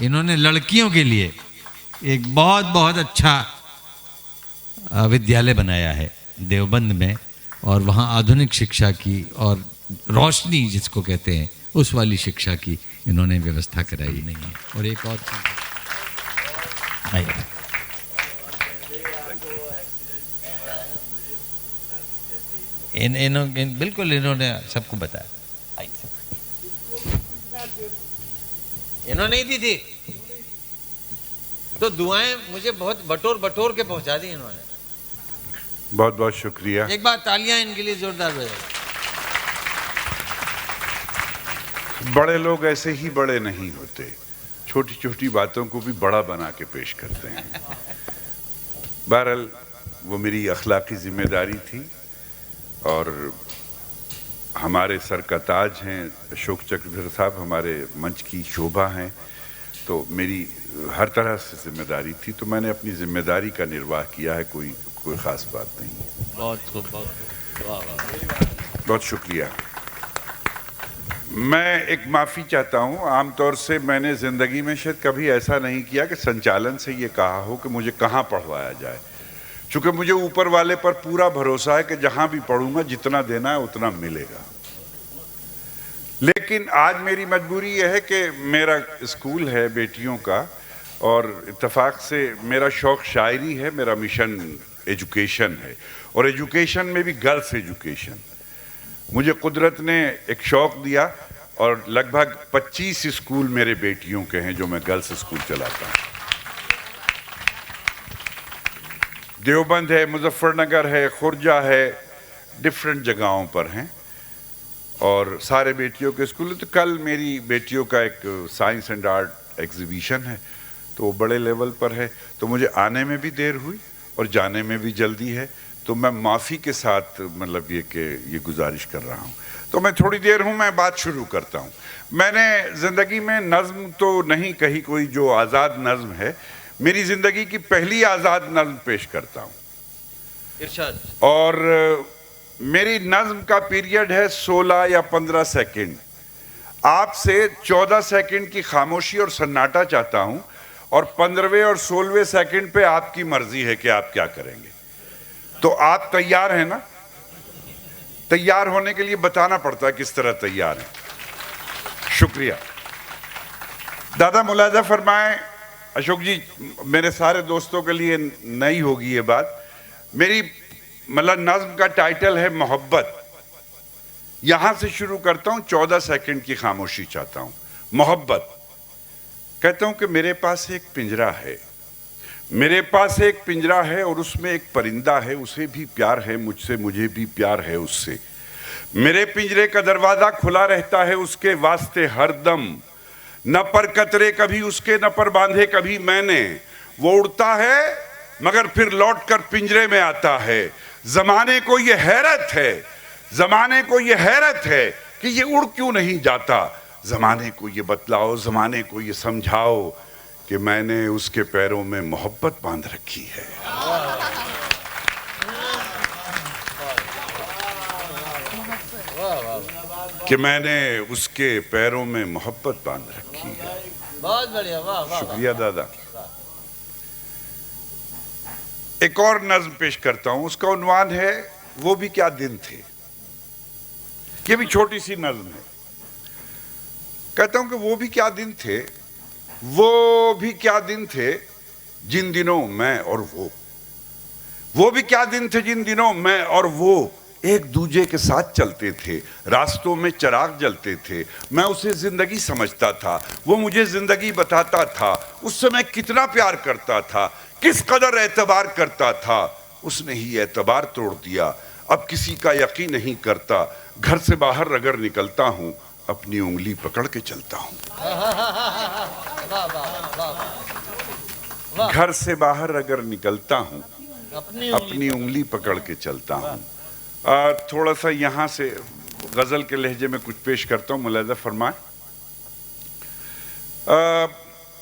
انہوں نے لڑکیوں کے لیے ایک بہت بہت اچھا ودیالیہ بنایا ہے دیوبند میں، اور وہاں آدھنک شکشا کی اور روشنی جس کو کہتے ہیں اس والی شکشا کی انہوں نے ویوستھا کرائی نہیں ہے۔ اور ایک اور چیز بالکل انہوں نے سب کو بتایا، انہوں نے ہی دی تھی تو دعائیں مجھے بہت بٹور کے پہنچا دی انہوں نے۔ بہت بہت شکریہ۔ ایک بار تالیاں ان کے لیے زوردار بجائیں۔ بڑے لوگ ایسے ہی بڑے نہیں ہوتے، چھوٹی چھوٹی باتوں کو بھی بڑا بنا کے پیش کرتے ہیں۔ بہرحال وہ میری اخلاقی ذمہ داری تھی، اور ہمارے سر کا تاج ہیں اشوک چکردھر صاحب، ہمارے منچ کی شوبھا ہیں، تو میری ہر طرح سے ذمہ داری تھی، تو میں نے اپنی ذمہ داری کا نرواہ کیا ہے، کوئی خاص بات نہیں۔ بہت شکریہ۔ میں ایک معافی چاہتا ہوں، عام طور سے میں نے زندگی میں شاید کبھی ایسا نہیں کیا کہ سنچالن سے یہ کہا ہو کہ مجھے کہاں پڑھوایا جائے، چونکہ مجھے اوپر والے پر پورا بھروسہ ہے کہ جہاں بھی پڑھوں گا جتنا دینا ہے اتنا ملے گا۔ لیکن آج میری مجبوری یہ ہے کہ میرا اسکول ہے بیٹیوں کا، اور اتفاق سے میرا شوق شاعری ہے، میرا مشن ایجوکیشن ہے، اور ایجوکیشن میں بھی گرلس ایجوکیشن۔ مجھے قدرت نے ایک شوق دیا، اور لگ بھگ 25 اسکول میرے بیٹیوں کے ہیں جو میں گرلس اسکول چلاتا ہوں۔ دیوبند ہے، مظفر نگر ہے، خرجہ ہے، ڈیفرنٹ جگہوں پر ہیں، اور سارے بیٹیوں کے اسکول۔ تو کل میری بیٹیوں کا ایک سائنس اینڈ آرٹ ایگزیبیشن ہے، تو وہ بڑے لیول پر ہے، تو مجھے آنے میں بھی دیر ہوئی اور جانے میں بھی جلدی ہے، تو میں معافی کے ساتھ مطلب یہ کہ یہ گزارش کر رہا ہوں۔ تو میں تھوڑی دیر ہوں، میں بات شروع کرتا ہوں۔ میں نے زندگی میں نظم تو نہیں کہی کوئی جو آزاد نظم ہے، میری زندگی کی پہلی آزاد نظم پیش کرتا ہوں، ارشاد۔ اور میری نظم کا پیریڈ ہے 16 یا 15 سیکنڈ۔ آپ سے 14 سیکنڈ کی خاموشی اور سناٹا چاہتا ہوں، اور 15ویں اور 16ویں سیکنڈ پہ آپ کی مرضی ہے کہ آپ کیا کریں گے۔ تو آپ تیار ہیں نا؟ تیار ہونے کے لیے بتانا پڑتا ہے کس طرح تیار ہیں۔ شکریہ۔ دادا ملاحظہ فرمائیں، اشوک جی میرے سارے دوستوں کے لیے نئی ہوگی یہ بات، میری مطلب نظم کا ٹائٹل ہے محبت۔ یہاں سے شروع کرتا ہوں، 14 سیکنڈ کی خاموشی چاہتا ہوں۔ محبت۔ کہتا ہوں کہ میرے پاس ایک پنجرہ ہے، میرے پاس ایک پنجرہ ہے، اور اس میں ایک پرندہ ہے، اسے بھی پیار ہے مجھ سے، مجھے بھی پیار ہے اس سے۔ میرے پنجرے کا دروازہ کھلا رہتا ہے اس کے واسطے ہر دم، نہ پر قطرے کبھی اس کے، نہ پر باندھے کبھی میں نے۔ وہ اڑتا ہے مگر پھر لوٹ کر پنجرے میں آتا ہے۔ زمانے کو یہ حیرت ہے، زمانے کو یہ حیرت ہے کہ یہ اڑ کیوں نہیں جاتا۔ زمانے کو یہ بتلاؤ، زمانے کو یہ سمجھاؤ کہ میں نے اس کے پیروں میں محبت باندھ رکھی ہے۔ کہ میں نے اس کے پیروں میں محبت باندھ رکھی ہے۔ بہت بڑھیا، واہ واہ۔ شکریہ دادا۔ ایک اور نظم پیش کرتا ہوں، اس کا عنوان ہے وہ بھی کیا دن تھے۔ یہ بھی چھوٹی سی نظم ہے۔ کہتا ہوں کہ وہ بھی کیا دن تھے، وہ بھی کیا دن تھے جن دنوں میں اور وہ بھی کیا دن تھے جن دنوں میں اور وہ ایک دوجے کے ساتھ چلتے تھے، راستوں میں چراغ جلتے تھے، میں اسے زندگی سمجھتا تھا، وہ مجھے زندگی بتاتا تھا، اس سے میں کتنا پیار کرتا تھا، کس قدر اعتبار کرتا تھا، اس نے ہی اعتبار توڑ دیا، اب کسی کا یقین نہیں کرتا، گھر سے باہر اگر نکلتا ہوں اپنی انگلی پکڑ کے چلتا ہوں۔ گھر سے باہر اگر نکلتا ہوں اپنی انگلی پکڑ کے چلتا ہوں۔ تھوڑا سا یہاں سے غزل کے لہجے میں کچھ پیش کرتا ہوں، ملاحظہ فرمائیں۔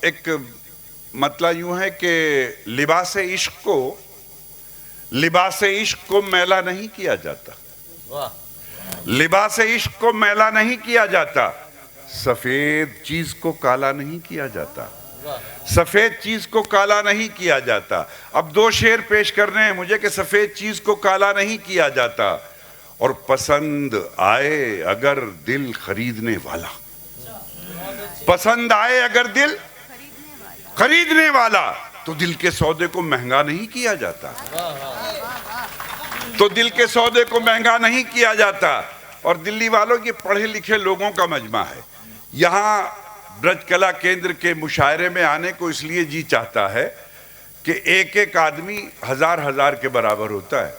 ایک مطلع یوں ہے کہ لباس عشق کو میلا نہیں کیا جاتا، لباس عشق کو میلا نہیں کیا جاتا، سفید چیز کو کالا نہیں کیا جاتا، سفید چیز کو کالا نہیں کیا جاتا. اب دو شعر پیش کرنے ہیں مجھے کہ سفید چیز کو کالا نہیں کیا جاتا اور پسند آئے اگر دل خریدنے والا. پسند آئے اگر دل خریدنے والا تو دل کے سودے کو مہنگا نہیں کیا جاتا. تو دل کے سودے کو مہنگا نہیں کیا جاتا. اور دلی والوں یہ پڑھے لکھے لوگوں کا مجمع ہے. یہاں برج کلا کیندر کے مشاعرے میں آنے کو اس لیے جی چاہتا ہے کہ ایک ایک آدمی ہزار ہزار کے برابر ہوتا ہے,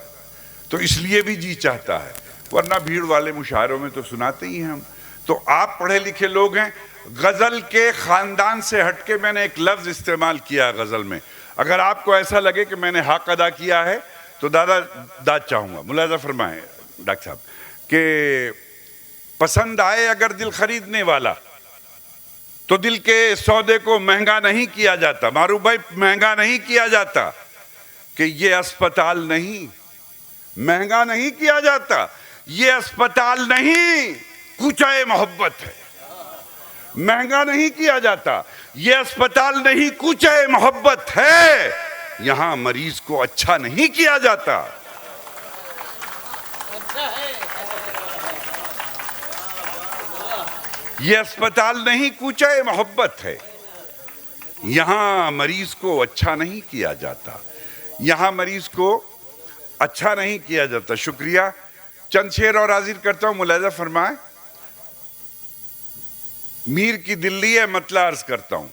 تو اس لیے بھی جی چاہتا ہے, ورنہ بھیڑ والے مشاعروں میں تو سناتے ہی ہیں ہم. تو آپ پڑھے لکھے لوگ ہیں. غزل کے خاندان سے ہٹ کے میں نے ایک لفظ استعمال کیا غزل میں. اگر آپ کو ایسا لگے کہ میں نے حق ادا کیا ہے تو داد چاہوں گا. ملاحظہ فرمائیں ڈاکٹر صاحب کہ پسند آئے اگر دل خریدنے والا تو دل کے سودے کو مہنگا نہیں کیا جاتا. معروف بھائی, مہنگا نہیں کیا جاتا کہ یہ اسپتال نہیں, مہنگا نہیں کیا جاتا. یہ اسپتال نہیں, کوچہ محبت ہے. مہنگا نہیں کیا جاتا. یہ اسپتال نہیں, کوچہ محبت ہے. یہاں مریض کو اچھا نہیں کیا جاتا. یہ اسپتال نہیں, کوچہ محبت ہے. یہاں مریض کو اچھا نہیں کیا جاتا. یہاں مریض کو اچھا نہیں کیا جاتا. شکریہ. چند شعر اور حاضر کرتا ہوں, ملاحظہ فرمائیں. میر کی دلی ہے مطلع عرض کرتا ہوں.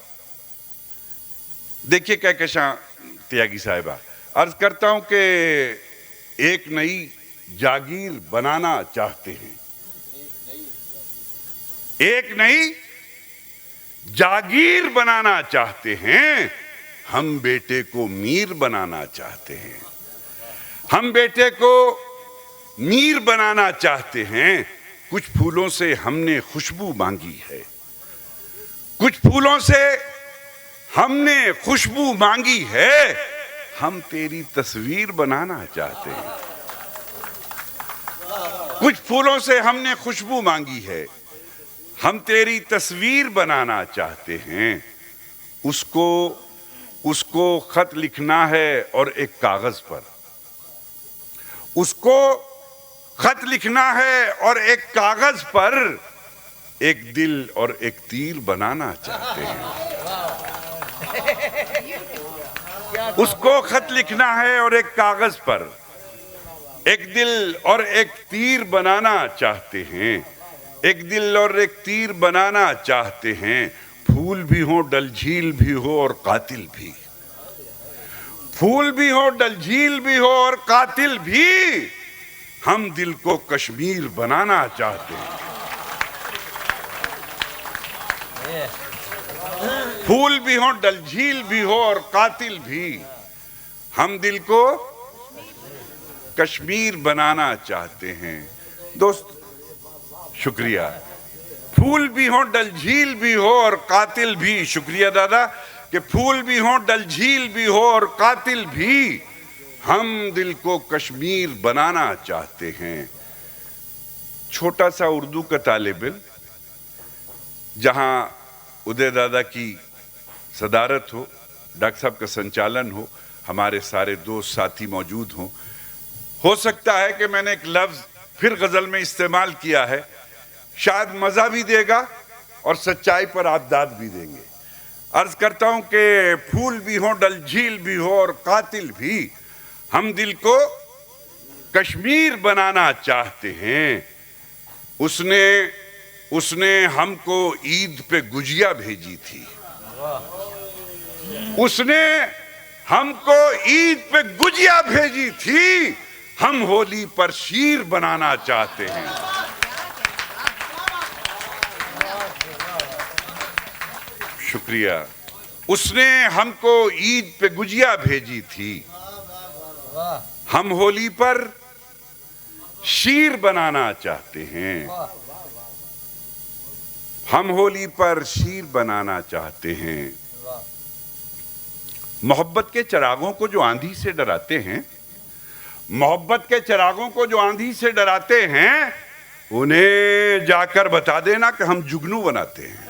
دیکھیے کہکشاں تیاگی صاحبہ, عرض کرتا ہوں کہ ایک نئی جاگیر بنانا چاہتے ہیں. ایک نئی جاگیر بنانا چاہتے ہیں. ہم بیٹے کو میر بنانا چاہتے ہیں. ہم بیٹے کو میر بنانا چاہتے ہیں. کچھ پھولوں سے ہم نے خوشبو مانگی ہے. کچھ پھولوں سے ہم نے خوشبو مانگی ہے. ہم تیری تصویر بنانا چاہتے ہیں. کچھ پھولوں سے ہم نے خوشبو مانگی ہے. ہم تیری تصویر بنانا چاہتے ہیں. اس کو خط لکھنا ہے اور ایک کاغذ پر. اس کو خط لکھنا ہے اور ایک کاغذ پر ایک دل اور ایک تیر بنانا چاہتے ہیں. اس کو خط لکھنا ہے اور ایک کاغذ پر ایک دل اور ایک تیر بنانا چاہتے ہیں. ایک دل اور ایک تیر بنانا چاہتے ہیں. پھول بھی ہو, ڈل جھیل بھی ہو اور قاتل بھی. پھول بھی ہو, ڈل جھیل بھی ہو اور قاتل بھی. ہم دل کو کشمیر بنانا چاہتے ہیں. پھول بھی ہو, ڈل جھیل بھی ہو اور قاتل بھی. ہم دل کو کشمیر بنانا چاہتے ہیں. دوست شکریہ. پھول بھی ہوں, ڈل جھیل بھی ہو اور قاتل بھی. شکریہ دادا کہ پھول بھی ہوں, ڈل جھیل بھی ہو اور قاتل بھی. ہم دل کو کشمیر بنانا چاہتے ہیں. چھوٹا سا اردو کا طالب علم, جہاں ادے دادا کی صدارت ہو, ڈاکٹر صاحب کا سنچالن ہو, ہمارے سارے دوست ساتھی موجود ہوں. ہو سکتا ہے کہ میں نے ایک لفظ پھر غزل میں استعمال کیا ہے, شاید مزہ بھی دے گا اور سچائی پر آپ داد بھی دیں گے. عرض کرتا ہوں کہ پھول بھی ہوں, ڈل جھیل بھی ہو اور قاتل بھی. ہم دل کو کشمیر بنانا چاہتے ہیں. اس نے ہم کو عید پہ گجیا بھیجی تھی. اس نے ہم کو عید پہ گجیا بھیجی تھی. ہم ہولی پر شیر بنانا چاہتے ہیں. شکریہ. اس نے ہم کو عید پہ گجیا بھیجی تھی. ہم ہولی پر شیر بنانا چاہتے ہیں. ہم ہولی پر شیر بنانا چاہتے ہیں. محبت کے چراغوں کو جو آندھی سے ڈراتے ہیں, محبت کے چراغوں کو جو آندھی سے ڈراتے ہیں, انہیں جا کر بتا دینا کہ ہم جگنو بناتے ہیں.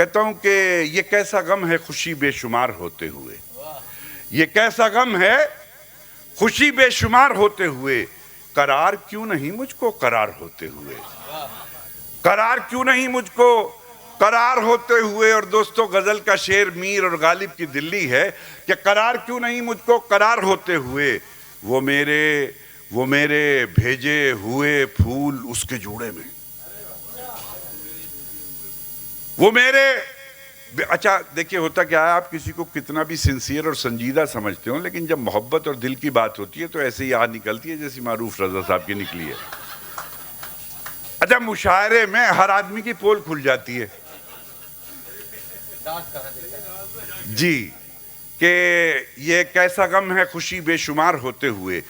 کہتا ہوں کہ یہ کیسا غم ہے خوشی بے شمار ہوتے ہوئے، یہ کیسا غم ہے خوشی بے شمار ہوتے ہوئے، قرار کیوں نہیں مجھ کو قرار ہوتے ہوئے، قرار کیوں نہیں مجھ کو قرار ہوتے ہوئے۔ اور دوستو غزل کا شعر میر اور غالب کی دلی ہے کہ قرار کیوں نہیں مجھ کو قرار ہوتے ہوئے، وہ میرے بھیجے ہوئے پھول اس کے جوڑے میں، وہ میرے اچھا دیکھیں ہوتا کیا ہے، آپ کسی کو کتنا بھی سنسیئر اور سنجیدہ سمجھتے ہو، لیکن جب محبت اور دل کی بات ہوتی ہے تو ایسے ہی آہ نکلتی ہے جیسی معروف رضا صاحب کی نکلی ہے۔ اچھا مشاعرے میں ہر آدمی کی پول کھل جاتی ہے جی، کہ یہ کیسا غم ہے خوشی بے شمار ہوتے ہوئے،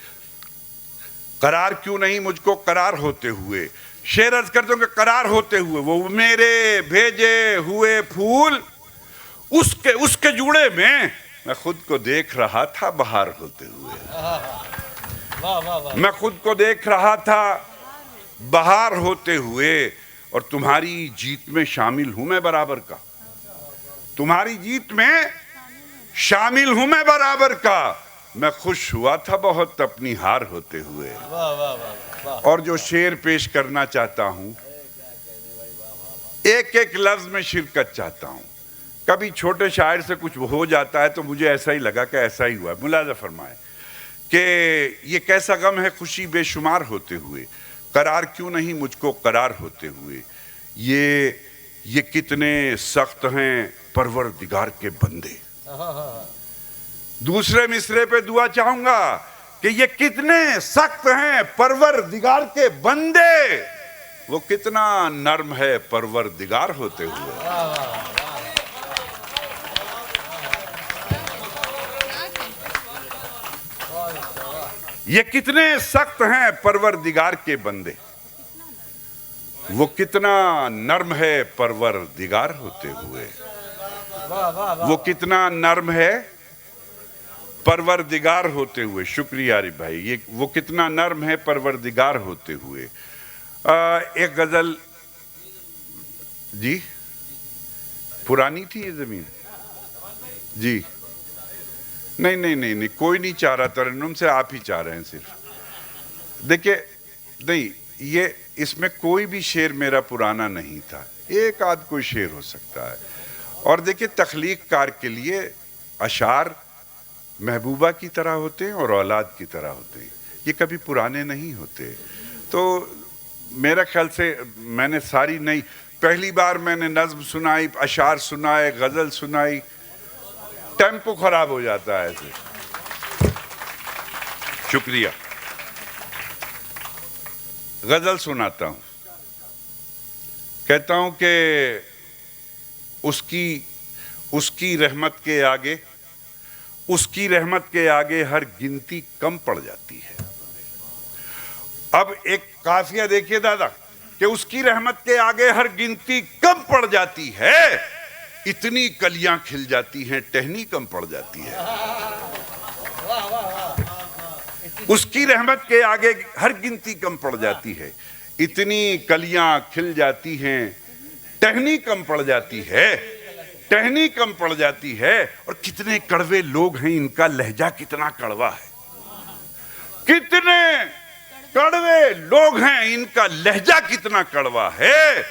قرار کیوں نہیں مجھ کو قرار ہوتے ہوئے، شعر عرض کرتا ہوں کہ قرار ہوتے ہوئے، وہ میرے بھیجے ہوئے پھول اس کے جوڑے میں خود کو دیکھ رہا تھا بہار ہوتے ہوئے، میں خود کو دیکھ رہا تھا بہار ہوتے ہوئے، اور تمہاری جیت میں شامل ہوں میں برابر کا، تمہاری جیت میں شامل ہوں میں برابر کا، میں خوش ہوا تھا بہت اپنی ہار ہوتے ہوئے۔ اور جو شعر پیش کرنا چاہتا ہوں، ایک ایک لفظ میں شرکت چاہتا ہوں، کبھی چھوٹے شاعر سے کچھ ہو جاتا ہے تو مجھے ایسا ہی لگا کہ ایسا ہی ہوا ہے۔ ملاحظہ فرمائیں کہ یہ کیسا غم ہے خوشی بے شمار ہوتے ہوئے، قرار کیوں نہیں مجھ کو قرار ہوتے ہوئے، یہ کتنے سخت ہیں پروردگار کے بندے۔ دوسرے مصرے پہ دعا چاہوں گا کہ یہ کتنے سخت ہیں پروردگار کے بندے، وہ کتنا نرم ہے پروردگار ہوتے ہوئے۔ یہ کتنے سخت ہیں پروردگار کے بندے، وہ کتنا نرم ہے پروردگار ہوتے ہوئے، وہ کتنا نرم ہے پروردگار ہوتے ہوئے۔ شکریہ عارف بھائی، وہ کتنا نرم ہے پروردگار ہوتے ہوئے۔ ایک غزل جی پرانی تھی یہ زمین جی، نہیں کوئی نہیں چاہ رہا ترنم سے، آپ ہی چاہ رہے ہیں صرف۔ دیکھیں نہیں، یہ اس میں کوئی بھی شعر میرا پرانا نہیں تھا، ایک آدھ کوئی شعر ہو سکتا ہے۔ اور دیکھیں تخلیق کار کے لیے اشعار محبوبہ کی طرح ہوتے ہیں اور اولاد کی طرح ہوتے ہیں، یہ کبھی پرانے نہیں ہوتے۔ تو میرا خیال سے میں نے ساری نہیں، پہلی بار میں نے نظم سنائی، اشعار سنائے، غزل سنائی، ٹیمپو خراب ہو جاتا ہے ایسے۔ شکریہ۔ غزل سناتا ہوں، کہتا ہوں کہ اس کی رحمت کے آگے، اس کی رحمت کے آگے ہر گنتی کم پڑ جاتی ہے۔ اب ایک قافیہ دیکھیے دادا کہ اس کی رحمت کے آگے ہر گنتی کم پڑ جاتی ہے، اتنی کلیاں کھل جاتی ہیں ٹہنی کم پڑ جاتی ہے۔ اس کی رحمت کے آگے ہر گنتی کم پڑ جاتی ہے، اتنی کلیاں کھل جاتی ہیں ٹہنی کم پڑ جاتی ہے، ٹہنی کم پڑ جاتی ہے۔ اور کتنے کڑوے لوگ ہیں، ان کا لہجہ کتنا کڑوا ہے، کتنے کڑوے لوگ ہیں، ان کا لہجہ کتنا کڑوا ہے،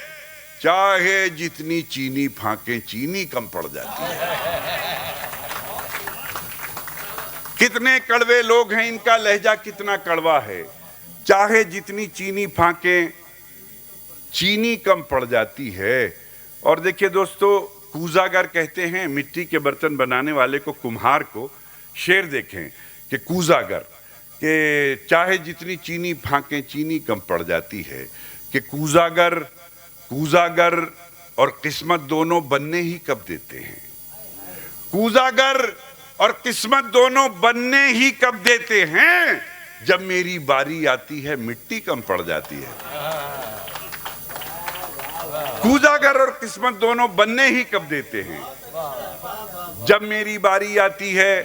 چاہے جتنی چینی پھانکیں چینی کم پڑ جاتی ہے۔ کتنے کڑوے لوگ ہیں، ان کا لہجہ کتنا کڑوا ہے، چاہے جتنی چینی پھانکیں چینی کم پڑ جاتی ہے۔ اور دیکھیے دوستو، کوزاگر کہتے ہیں مٹی کے برتن بنانے والے کو، کمہار کو۔ شعر دیکھیں کہ کوزاگر کہ چاہے جتنی چینی پھانکیں چینی کم پڑ جاتی ہے، کہ کوزاگر اور قسمت دونوں بننے ہی کب دیتے ہیں، کوزاگر اور قسمت دونوں بننے ہی کب دیتے ہیں، جب میری باری آتی ہے مٹی کم پڑ جاتی ہے۔ کوزاگر اور قسمت دونوں بننے ہی کب دیتے ہیں، جب میری باری آتی ہے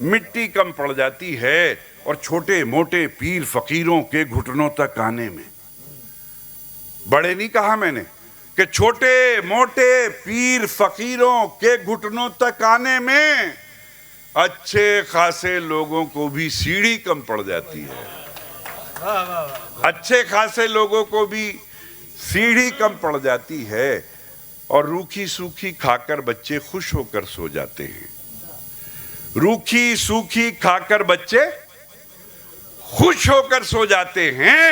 مٹی کم پڑ جاتی ہے۔ اور چھوٹے موٹے پیر فقیروں کے گھٹنوں تک آنے میں، بڑے نہیں کہا میں نے، کہ چھوٹے موٹے پیر فقیروں کے گھٹنوں تک آنے میں اچھے خاصے لوگوں کو بھی سیڑھی کم پڑ جاتی ہے، اچھے خاصے لوگوں کو بھی سیڑھی کم پڑ جاتی ہے، اور روکھی سوکھی کھا کر بچے خوش ہو کر سو جاتے ہیں، روکھی سوکھی کھا کر بچے خوش ہو کر سو جاتے ہیں،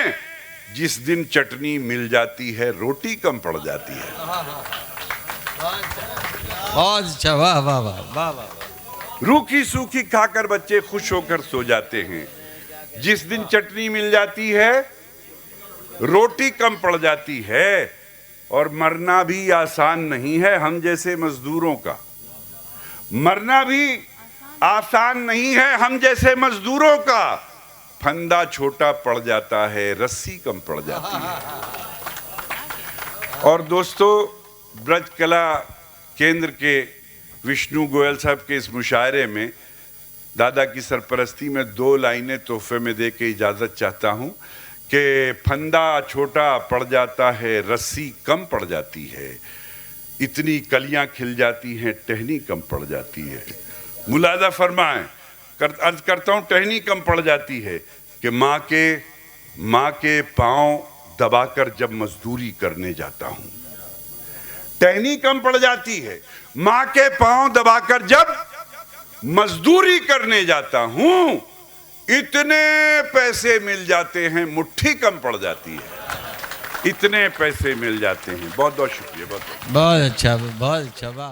جس دن چٹنی مل جاتی ہے روٹی کم پڑ جاتی ہے۔ بہت اچھا، واہ واہ واہ واہ واہ۔ روکھی سوکھی کھا کر بچے خوش ہو کر سو جاتے ہیں، جس دن چٹنی مل جاتی ہے روٹی کم پڑ جاتی ہے، اور مرنا بھی آسان نہیں ہے ہم جیسے مزدوروں کا، مرنا بھی آسان نہیں ہے ہم جیسے مزدوروں کا، پھندا چھوٹا پڑ جاتا ہے رسی کم پڑ جاتی ہے۔ اور دوستو، برج کلا کیندر کے وشنو گوئل صاحب کے اس مشاعرے میں دادا کی سرپرستی میں 2 لائنیں تحفے میں دے کے اجازت چاہتا ہوں کہ پھندا چھوٹا پڑ جاتا ہے رسی کم پڑ جاتی ہے، اتنی کلیاں کھل جاتی ہیں ٹہنی کم پڑ جاتی ہے۔ ملاحظہ فرمائیں، عرض کرتا ہوں ٹہنی کم پڑ جاتی ہے کہ ماں کے پاؤں دبا کر جب مزدوری کرنے جاتا ہوں، ٹہنی کم پڑ جاتی ہے ماں کے پاؤں دبا کر جب مزدوری کرنے جاتا ہوں، اتنے پیسے مل جاتے ہیں مٹھی کم پڑ جاتی ہے، اتنے پیسے مل جاتے ہیں۔ بہت بہت شکریہ، بہت بہت اچھا، بہت اچھا، واہ۔